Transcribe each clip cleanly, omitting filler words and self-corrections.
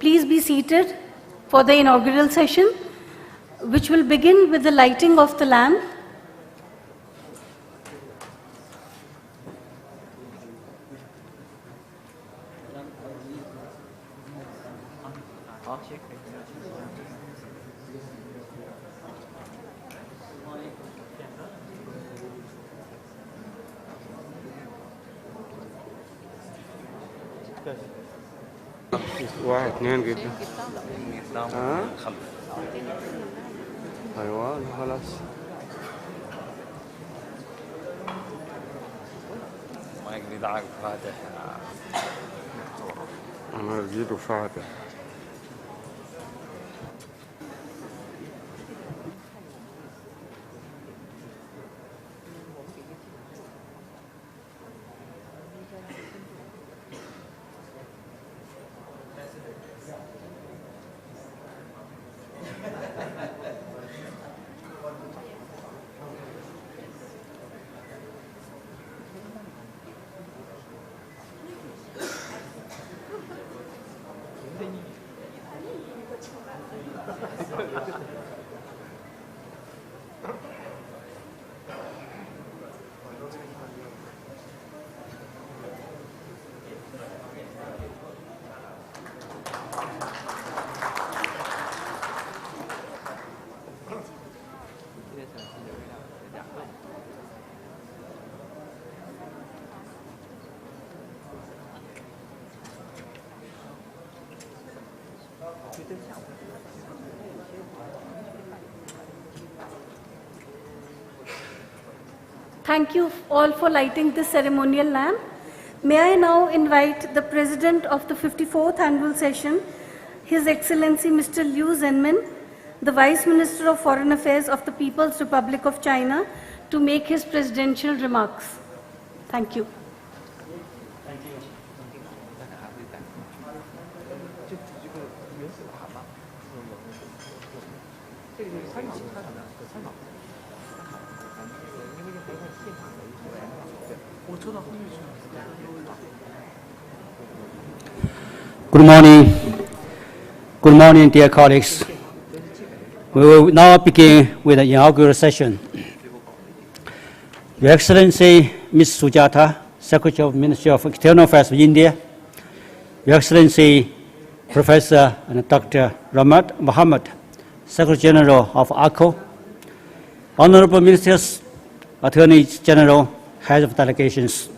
please be seated for the inaugural session, which will begin with the lighting of the lamp. واحد اثنين كده ايوه خلاص ما يقدر يدعك فاتح انا رجيت وفاتح Thank you all for lighting this ceremonial lamp. May I now invite the President of the 54th Annual Session, His Excellency Mr. Liu Zhenmin, the Vice Minister of Foreign Affairs of the People's Republic of China, to make his presidential remarks. Thank you. Good morning. Good morning, dear colleagues. We will now begin with the inaugural session. Your Excellency, Ms. Sujata, Secretary of the Ministry of External Affairs of India, Your Excellency, Professor and Dr. Ramat Mohammed, Secretary General of ACO, Honorable Ministers, Attorney General, Heads of Delegations,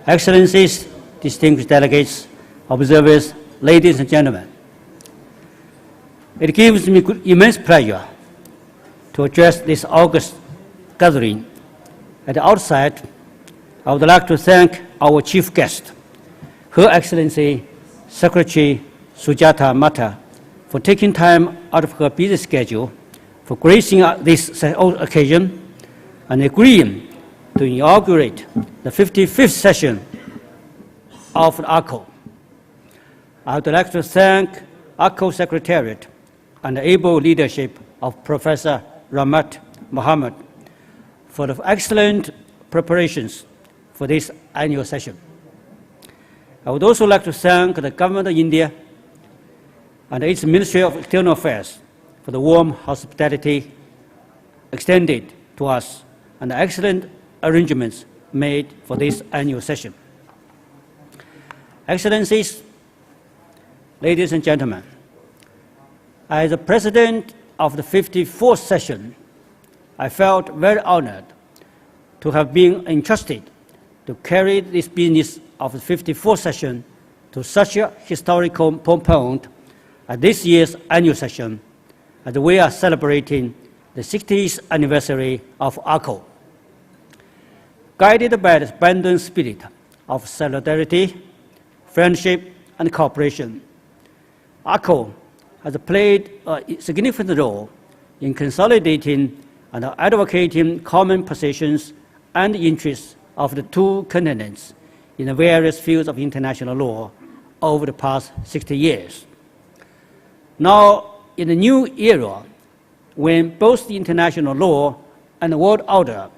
Excellencies, distinguished delegates, observers, ladies and gentlemen. It gives me immense pleasure to address this august gathering. At the outset, I would like to thank our chief guest, Her Excellency Secretary Sujata Mata, for taking time out of her busy schedule for gracing this occasion and agreeing to inaugurate the 55th session of ACO. I would like to thank ACO Secretariat and the able leadership of Professor Ramat Mohammed for the excellent preparations for this annual session. I would also like to thank the Government of India and its Ministry of External Affairs for the warm hospitality extended to us and the excellent arrangements made for this annual session. Excellencies, ladies and gentlemen, as the President of the 54th session, I felt very honored to have been entrusted to carry this business of the 54th session to such a historical point at this year's annual session, as we are celebrating the 60th anniversary of ACO. Guided by the abundant spirit of solidarity, friendship, and cooperation, ACO has played a significant role in consolidating and advocating common positions and interests of the two continents in the various fields of international law over the past 60 years. Now, in the new era, when both the international law and the world order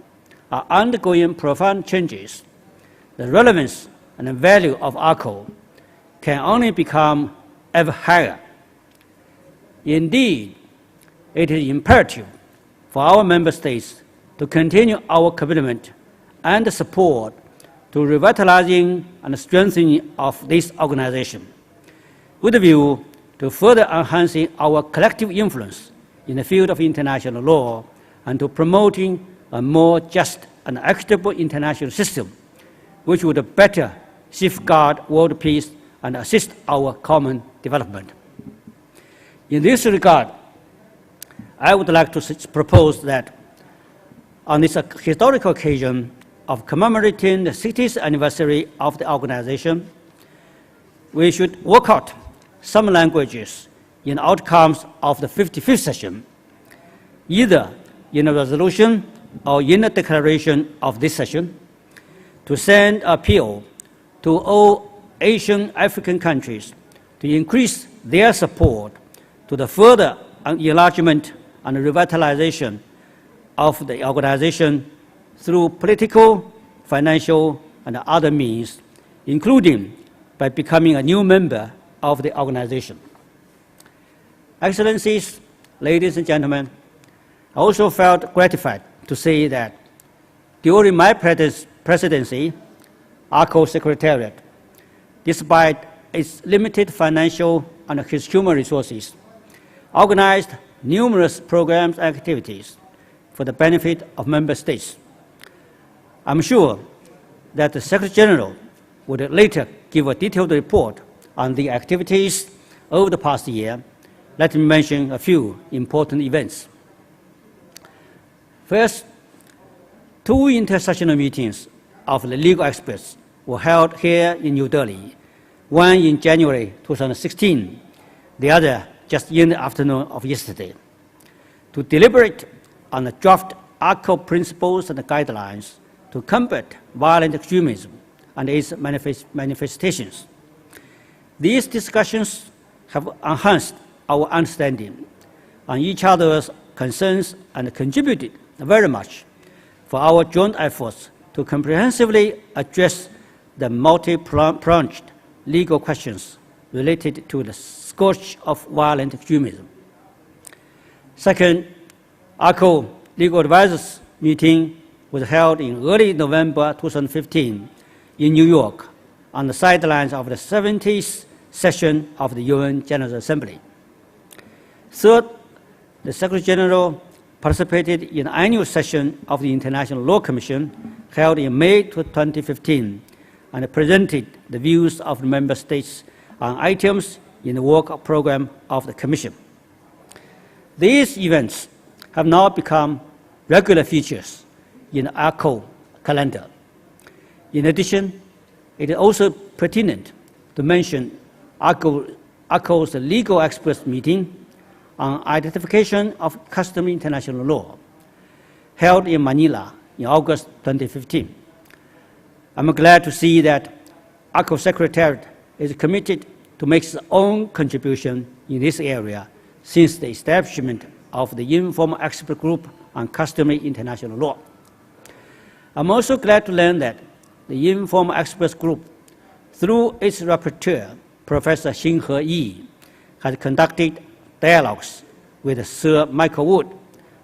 are undergoing profound changes, the relevance and the value of ACO can only become ever higher. Indeed, it is imperative for our member states to continue our commitment and support to revitalizing and strengthening of this organization, with a view to further enhancing our collective influence in the field of international law and to promoting a more just and equitable international system, which would better safeguard world peace and assist our common development. In this regard, I would like to propose that on this historical occasion of commemorating the 60th anniversary of the organization, we should work out some languages in outcomes of the 55th session, either in a resolution or in a declaration of this session, to send an appeal to all Asian African countries to increase their support to the further enlargement and revitalization of the organization through political, financial, and other means, including by becoming a new member of the organization. Excellencies, ladies and gentlemen, I also felt gratified to say that during my presidency, ARCO Secretariat, despite its limited financial and human resources, organized numerous programs and activities for the benefit of member states. I'm sure that the Secretary General would later give a detailed report on the activities over the past year. Let me mention a few important events. First, 2 intersessional meetings of the legal experts were held here in New Delhi, one in January 2016, the other just in the afternoon of yesterday, to deliberate on the draft ARCO principles and guidelines to combat violent extremism and its manifestations. These discussions have enhanced our understanding on each other's concerns and contributed very much for our joint efforts to comprehensively address the multi-pronged legal questions related to the scourge of violent extremism. Second, ARCO Legal Advisors meeting was held in early November 2015 in New York on the sidelines of the 70th session of the UN General Assembly. Third, the Secretary General participated in the annual session of the International Law Commission held in May 2015 and presented the views of the member states on items in the work program of the Commission. These events have now become regular features in the ARCO calendar. In addition, it is also pertinent to mention ARCO's legal experts meeting on identification of customary international law, held in Manila in August 2015. I'm glad to see that ARCO Secretariat is committed to make its own contribution in this area since the establishment of the Informal Expert Group on Customary International Law. I'm also glad to learn that the Informal Experts Group, through its rapporteur, Professor Xin-He Yi, has conducted dialogues with Sir Michael Wood,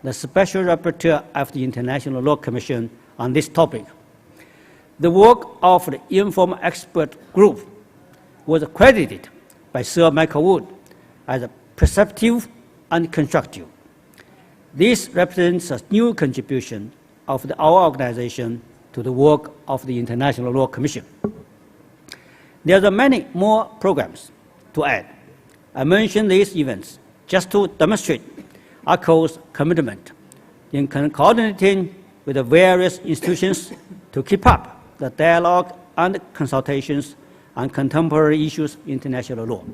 the Special Rapporteur of the International Law Commission on this topic. The work of the Informal Expert Group was accredited by Sir Michael Wood as perceptive and constructive. This represents a new contribution of our organization to the work of the International Law Commission. There are many more programs to add. I mention these events just to demonstrate ARCO's commitment in coordinating with the various institutions to keep up the dialogue and consultations on contemporary issues in international law.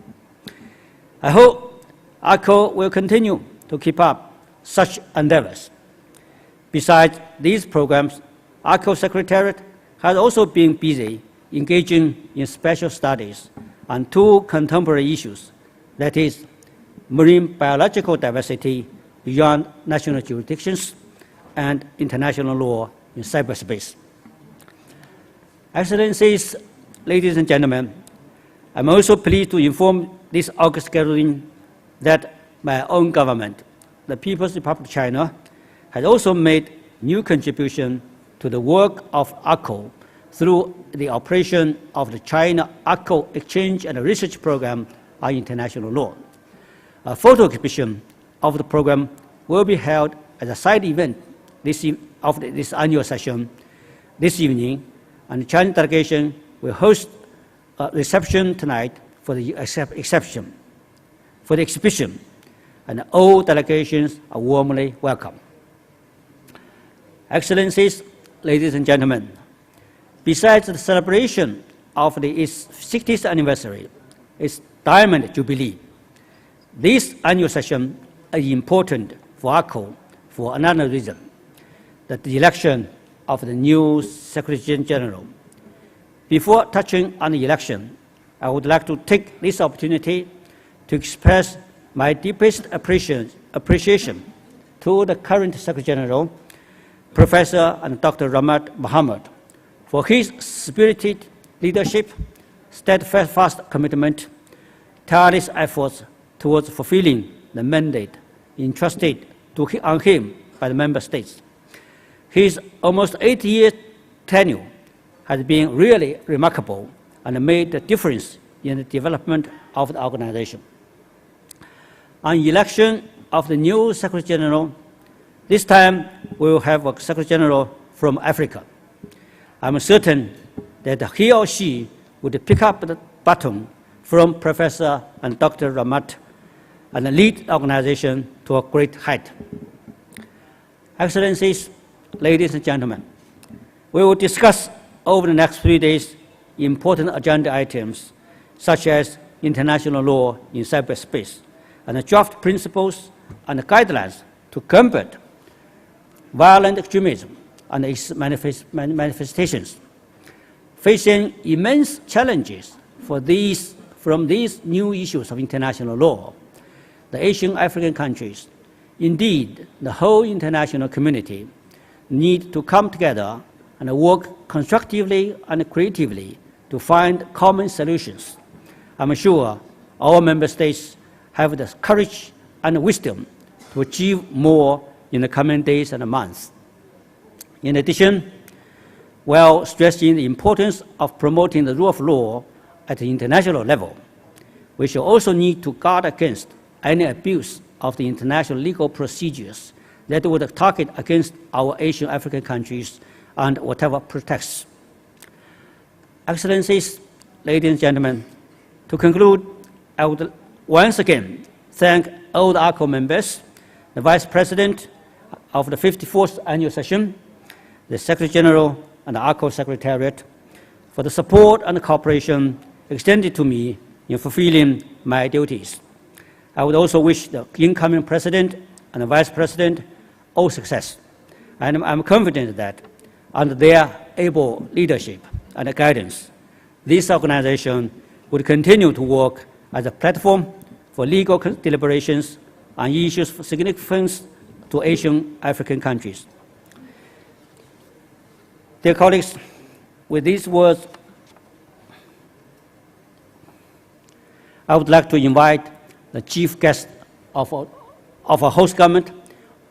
I hope ARCO will continue to keep up such endeavors. Besides these programs, ARCO Secretariat has also been busy engaging in special studies on 2 contemporary issues, that is, marine biological diversity beyond national jurisdictions and international law in cyberspace. Excellencies, ladies and gentlemen, I'm also pleased to inform this August gathering that my own government, the People's Republic of China, has also made new contribution to the work of ARCO through the operation of the China-ARCO Exchange and Research Program on International Law. A photo exhibition of the program will be held as a side event of this annual session this evening, and the Chinese delegation will host a reception tonight for the exhibition, and all delegations are warmly welcome. Excellencies, ladies and gentlemen, besides the celebration of its 60th anniversary, its Diamond Jubilee, this annual session is important for ARCO for another reason, that the election of the new Secretary General. Before touching on the election, I would like to take this opportunity to express my deepest appreciation to the current Secretary General, Professor and Dr. Ramad Mohammed, for his spirited leadership, steadfast commitment, tireless efforts towards fulfilling the mandate entrusted on him by the member states. His almost 8-year tenure has been really remarkable and made a difference in the development of the organization. On election of the new Secretary General, this time we will have a Secretary General from Africa. I'm certain that he or she would pick up the baton from Professor and Dr. Ramat and lead the organization to a great height. Excellencies, ladies and gentlemen, we will discuss over the next 3 days important agenda items such as international law in cyberspace and the draft principles and guidelines to combat violent extremism and its manifestations. Facing immense challenges from these new issues of international law, the Asian African countries, indeed the whole international community, need to come together and work constructively and creatively to find common solutions. I'm sure our member states have the courage and wisdom to achieve more in the coming days and months. In addition, while stressing the importance of promoting the rule of law at the international level, we shall also need to guard against any abuse of the international legal procedures that would target against our Asian African countries and whatever pretexts. Excellencies, ladies and gentlemen, to conclude, I would once again thank all the ARCO members, the Vice President of the 54th Annual Session, the Secretary General and the ARCO Secretariat for the support and cooperation extended to me in fulfilling my duties. I would also wish the incoming President and the Vice President all success, and I'm confident that under their able leadership and guidance, this organization would continue to work as a platform for legal deliberations on issues of significance to Asian African countries. Dear colleagues, with these words, I would like to invite the chief guest of our host government,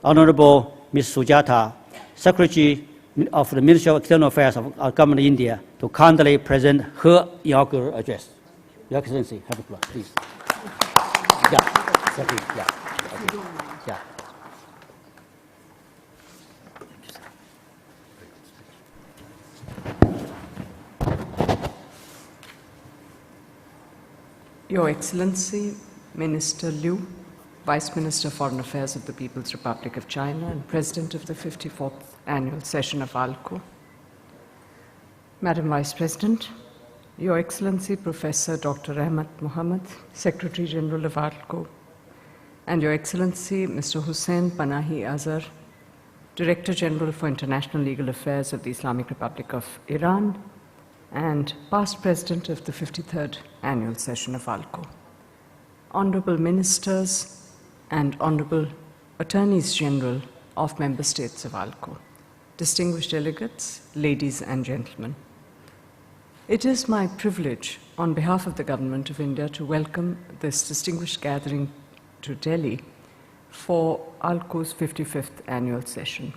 Honorable Ms. Sujata, Secretary of the Ministry of External Affairs of our government of India, to kindly present her inaugural address. Your Excellency, have a floor, please. Your Excellency, Minister Liu, Vice Minister of Foreign Affairs of the People's Republic of China and President of the 54th Annual Session of ALCO. Madam Vice President, Your Excellency Professor Dr. Ramad Mohammed, Secretary General of ALCO, and Your Excellency Mr. Hussein Panahi Azhar, Director General for International Legal Affairs of the Islamic Republic of Iran, and past President of the 53rd Annual Session of ALCO. Honorable Ministers and Honorable Attorneys General of Member States of ALCO, distinguished delegates, ladies and gentlemen. It is my privilege, on behalf of the Government of India, to welcome this distinguished gathering to Delhi for ALCO's 55th annual session.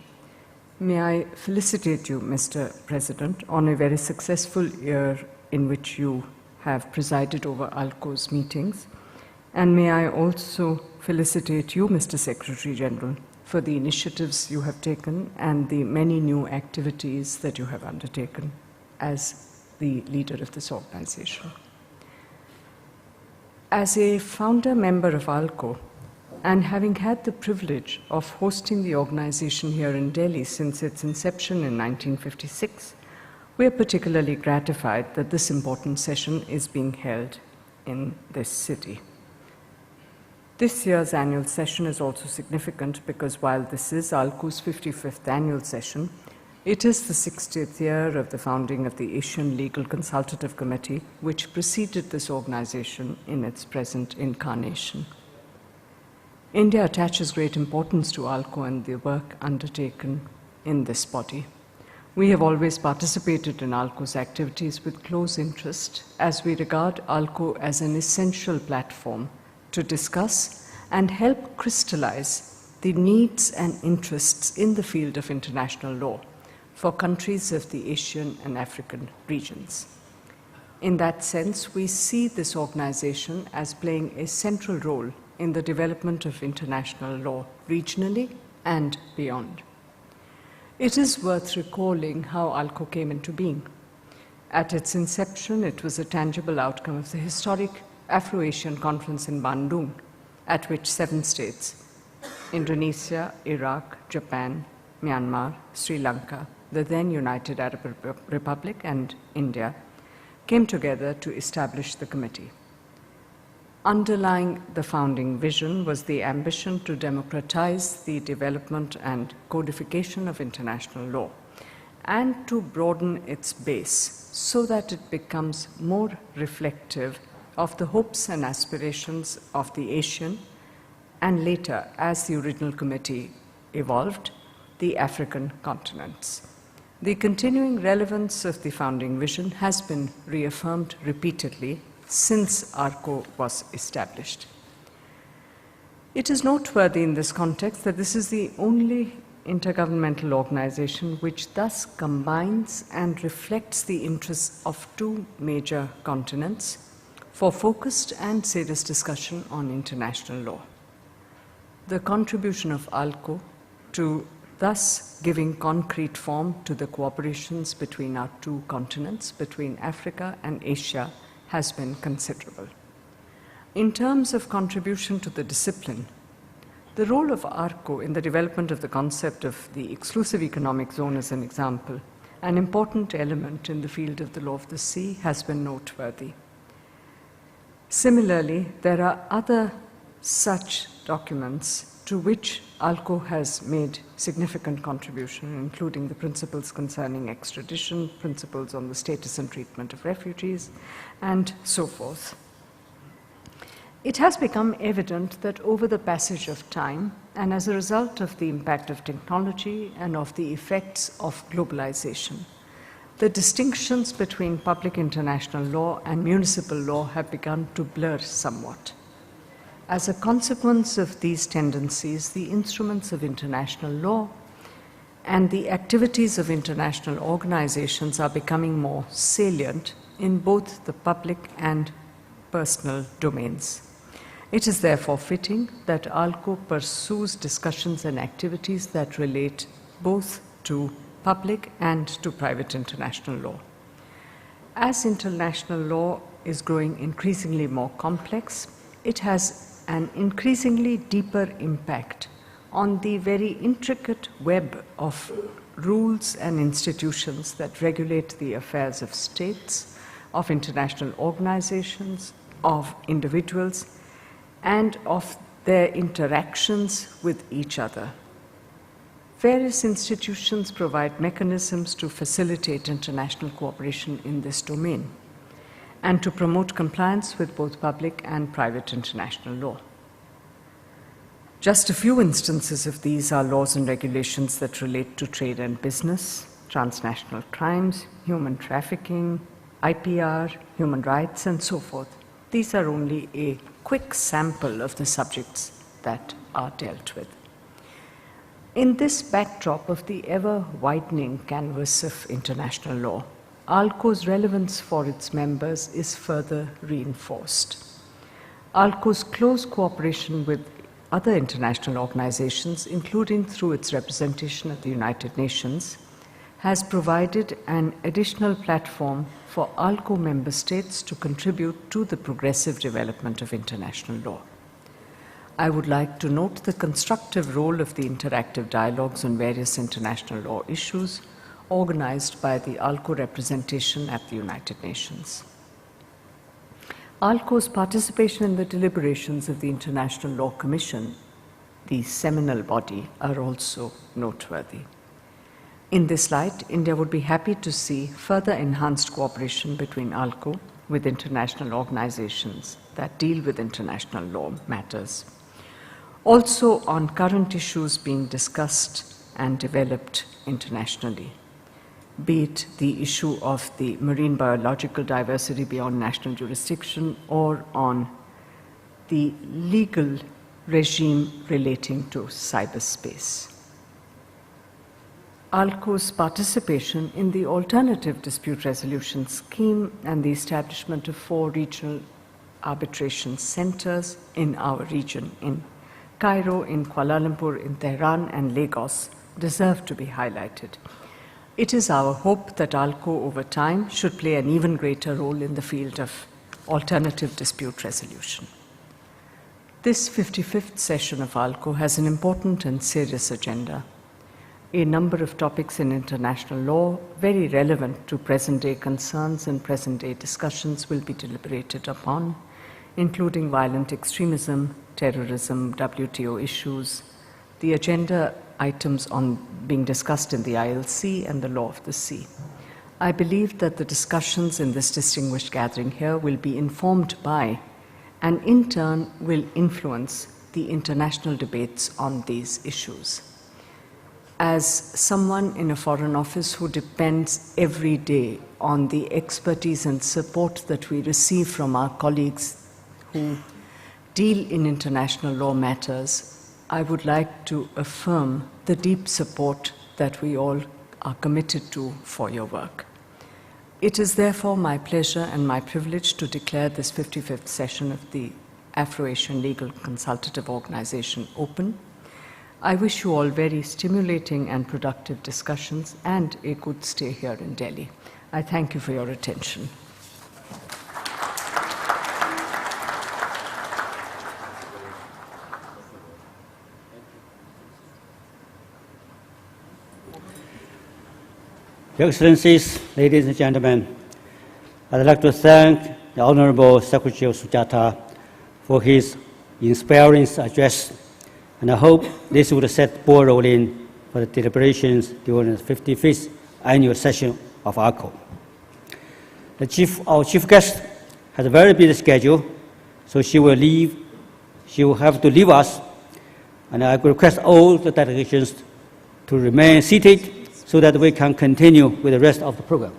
May I felicitate you, Mr. President, on a very successful year in which you have presided over ALCO's meetings, and may I also felicitate you, Mr. Secretary General, for the initiatives you have taken and the many new activities that you have undertaken as the leader of this organization. As a founder member of ALCO, and having had the privilege of hosting the organization here in Delhi since its inception in 1956, we are particularly gratified that this important session is being held in this city. This year's annual session is also significant because while this is ALCO's 55th annual session, it is the 60th year of the founding of the Asian Legal Consultative Committee, which preceded this organization in its present incarnation. India attaches great importance to ALCO and the work undertaken in this body. We have always participated in ALCO's activities with close interest, as we regard ALCO as an essential platform to discuss and help crystallize the needs and interests in the field of international law for countries of the Asian and African regions. In that sense, we see this organization as playing a central role in the development of international law regionally and beyond. It is worth recalling how ALCO came into being. At its inception, it was a tangible outcome of the historic Afro-Asian Conference in Bandung, at which 7 states, Indonesia, Iraq, Japan, Myanmar, Sri Lanka, the then United Arab Republic, and India, came together to establish the committee. Underlying the founding vision was the ambition to democratize the development and codification of international law and to broaden its base so that it becomes more reflective of the hopes and aspirations of the Asian and later, as the original committee evolved, the African continents. The continuing relevance of the founding vision has been reaffirmed repeatedly since ALCO was established. It is noteworthy in this context that this is the only intergovernmental organization which thus combines and reflects the interests of 2 major continents for focused and serious discussion on international law. The contribution of ALCO to thus giving concrete form to the cooperations between our 2 continents, between Africa and Asia, has been considerable. In terms of contribution to the discipline, the role of ALCO in the development of the concept of the exclusive economic zone is an example. An important element in the field of the law of the sea has been noteworthy. Similarly, there are other such documents to which ALCO has made significant contribution, including the principles concerning extradition, principles on the status and treatment of refugees, and so forth. It has become evident that over the passage of time, and as a result of the impact of technology and of the effects of globalization, the distinctions between public international law and municipal law have begun to blur somewhat. As a consequence of these tendencies, the instruments of international law and the activities of international organizations are becoming more salient in both the public and personal domains. It is therefore fitting that ALCO pursues discussions and activities that relate both to public and to private international law. As international law is growing increasingly more complex, it has an increasingly deeper impact on the very intricate web of rules and institutions that regulate the affairs of states, of international organizations, of individuals, and of their interactions with each other. Various institutions provide mechanisms to facilitate international cooperation in this domain and to promote compliance with both public and private international law. Just a few instances of these are laws and regulations that relate to trade and business, transnational crimes, human trafficking, IPR, human rights, and so forth. These are only a quick sample of the subjects that are dealt with. In this backdrop of the ever-widening canvas of international law, ALCO's relevance for its members is further reinforced. ALCO's close cooperation with other international organizations, including through its representation at the United Nations, has provided an additional platform for ALCO member states to contribute to the progressive development of international law. I would like to note the constructive role of the interactive dialogues on various international law issues organized by the ALCO representation at the United Nations. ALCO's participation in the deliberations of the International Law Commission, the seminal body, are also noteworthy. In this light, India would be happy to see further enhanced cooperation between ALCO with international organizations that deal with international law matters. Also on current issues being discussed and developed internationally, be it the issue of the marine biological diversity beyond national jurisdiction or on the legal regime relating to cyberspace. ALCO's participation in the alternative dispute resolution scheme and the establishment of 4 regional arbitration centers in our region, in Cairo, in Kuala Lumpur, in Tehran, and Lagos, deserve to be highlighted. It is our hope that ALCO over time should play an even greater role in the field of alternative dispute resolution. This 55th session of ALCO has an important and serious agenda. A number of topics in international law very relevant to present-day concerns and present-day discussions will be deliberated upon, including violent extremism, terrorism, WTO issues, the agenda items on being discussed in the ILC, and the law of the sea. I believe that the discussions in this distinguished gathering here will be informed by and in turn will influence the international debates on these issues. As someone in a foreign office who depends every day on the expertise and support that we receive from our colleagues who deal in international law matters, I would like to affirm the deep support that we all are committed to for your work. It is therefore my pleasure and my privilege to declare this 55th session of the Afro-Asian Legal Consultative Organization open. I wish you all very stimulating and productive discussions and a good stay here in Delhi. I thank you for your attention. Your Excellencies, ladies and gentlemen, I'd like to thank the Honorable Secretary of Sujata for his inspiring address, and I hope this would set the ball rolling for the deliberations during the 55th annual session of ALCO. Our chief guest has a very busy schedule, so she will have to leave us, and I request all the delegations to remain seated so that we can continue with the rest of the program.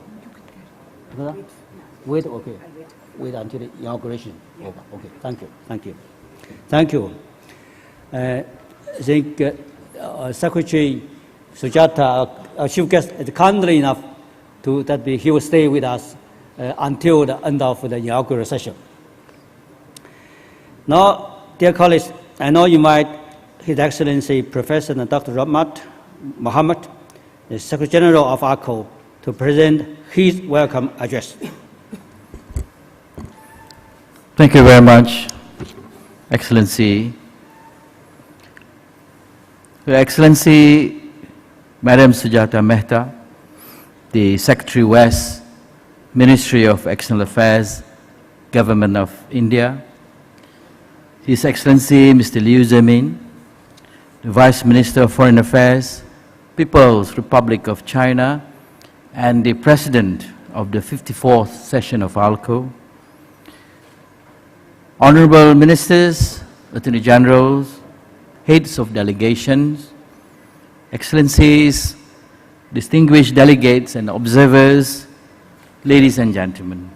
Wait, okay. Wait until the inauguration. Over. Okay, thank you, thank you. Thank you. I think Secretary Sujata, our chief guest, is kindly enough that he will stay with us until the end of the inaugural session. Now, dear colleagues, I now invite His Excellency Professor Dr. Rahmat Mohammed, the Secretary General of ALCO, to present his welcome address. Thank you very much, Excellency. Your Excellency, Madam Sujata Mehta, the Secretary West, Ministry of External Affairs, Government of India, His Excellency Mr. Liu Zemin, the Vice Minister of Foreign Affairs, People's Republic of China, and the President of the 54th session of ALCO, Honorable Ministers, Attorney Generals, Heads of Delegations, Excellencies, distinguished delegates and observers, ladies and gentlemen,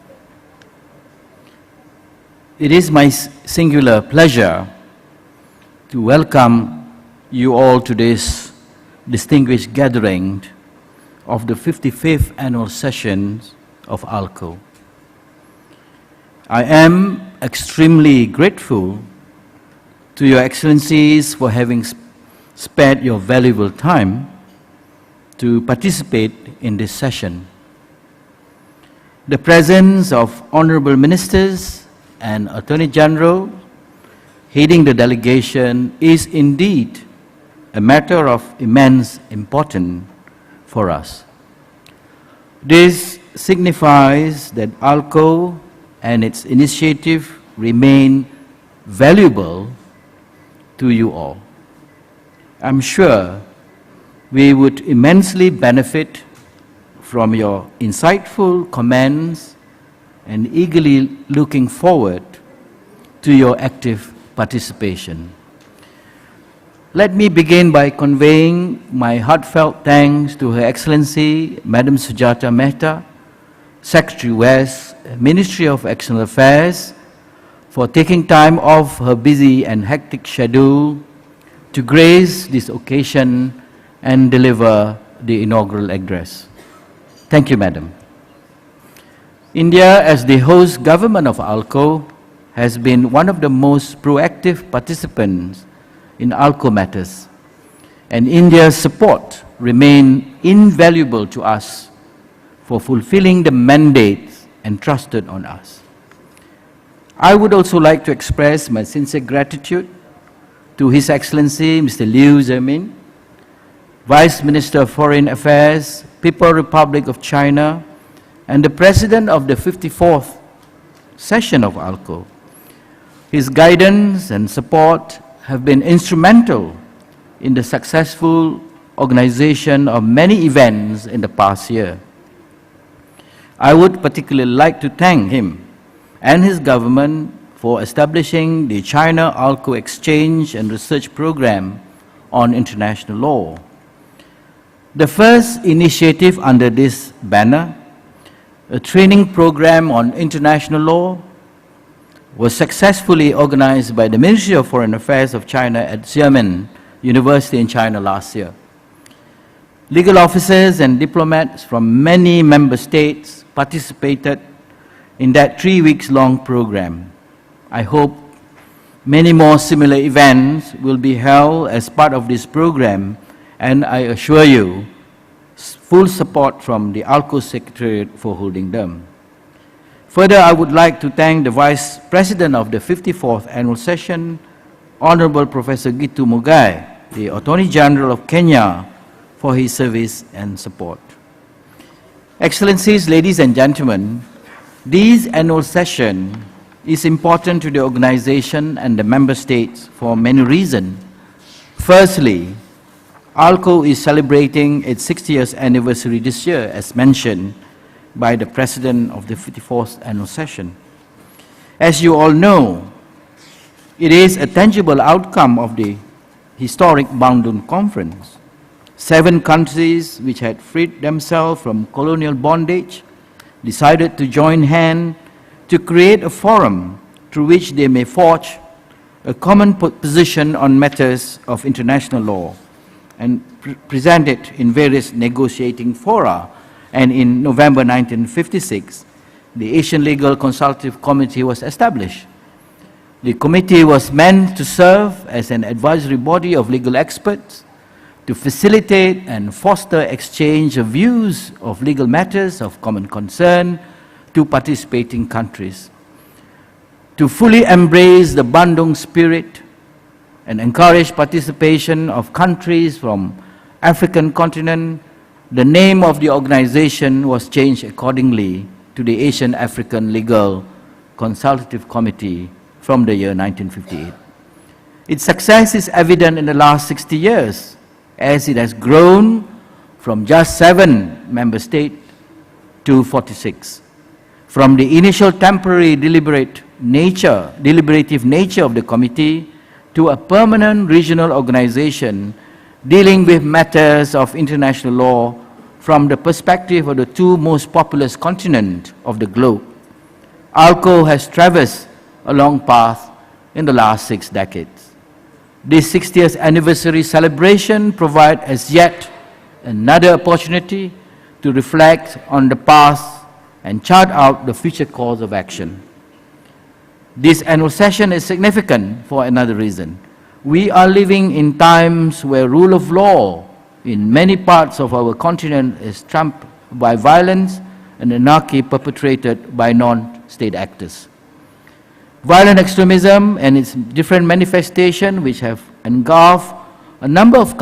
it is my singular pleasure to welcome you all to this distinguished gathering of the 55th annual session of ALCO. I am extremely grateful to Your Excellencies for having spared your valuable time to participate in this session. The presence of honorable ministers and Attorney General heading the delegation is indeed a matter of immense importance for us. This signifies that ALCO and its initiative remain valuable to you all. I'm sure we would immensely benefit from your insightful comments and eagerly looking forward to your active participation. Let me begin by conveying my heartfelt thanks to Her Excellency Madam Sujata Mehta, Secretary West, Ministry of External Affairs, for taking time off her busy and hectic schedule to grace this occasion and deliver the inaugural address. Thank you, Madam. India, as the host government of ALCO, has been one of the most proactive participants in ALCO matters, and India's support remains invaluable to us for fulfilling the mandates entrusted on us. I would also like to express my sincere gratitude to His Excellency Mr. Liu Zemin, Vice Minister of Foreign Affairs, People's Republic of China, and the President of the 54th session of ALCO. His guidance and support have been instrumental in the successful organization of many events in the past year. I would particularly like to thank him and his government for establishing the China-ALCO Exchange and Research Program on International Law. The first initiative under this banner, a training program on international law, was successfully organized by the Ministry of Foreign Affairs of China at Xiamen University in China last year. Legal officers and diplomats from many member states participated in that 3-week-long program. I hope many more similar events will be held as part of this program, and I assure you full support from the ALCO Secretariat for holding them. Further, I would like to thank the Vice President of the 54th Annual Session, Honorable Professor Gitu Mugai, the Attorney General of Kenya, for his service and support. Excellencies, ladies and gentlemen, this annual session is important to the organization and the member states for many reasons. Firstly, ALCO is celebrating its 60th anniversary this year, as mentioned by the President of the 54th Annual Session. As you all know, it is a tangible outcome of the historic Bandung Conference. 7 countries which had freed themselves from colonial bondage decided to join hands to create a forum through which they may forge a common position on matters of international law and present it in various negotiating fora. And in November 1956, the Asian Legal Consultative Committee was established. The committee was meant to serve as an advisory body of legal experts to facilitate and foster exchange of views of legal matters of common concern to participating countries. To fully embrace the Bandung spirit and encourage participation of countries from African continent, the name of the organization was changed accordingly to the Asian African Legal Consultative Committee from the year 1958. Its success is evident in the last 60 years, as it has grown from just 7 member states to 46. From the initial temporary deliberative nature of the committee to a permanent regional organization dealing with matters of international law from the perspective of the two most populous continents of the globe, ALCO has traversed a long path in the last 6 decades. This 60th anniversary celebration provides as yet another opportunity to reflect on the past and chart out the future course of action. This annual session is significant for another reason. We are living in times where rule of law in many parts of our continent is trumped by violence and anarchy perpetrated by non-state actors. Violent extremism and its different manifestations, which have engulfed a number of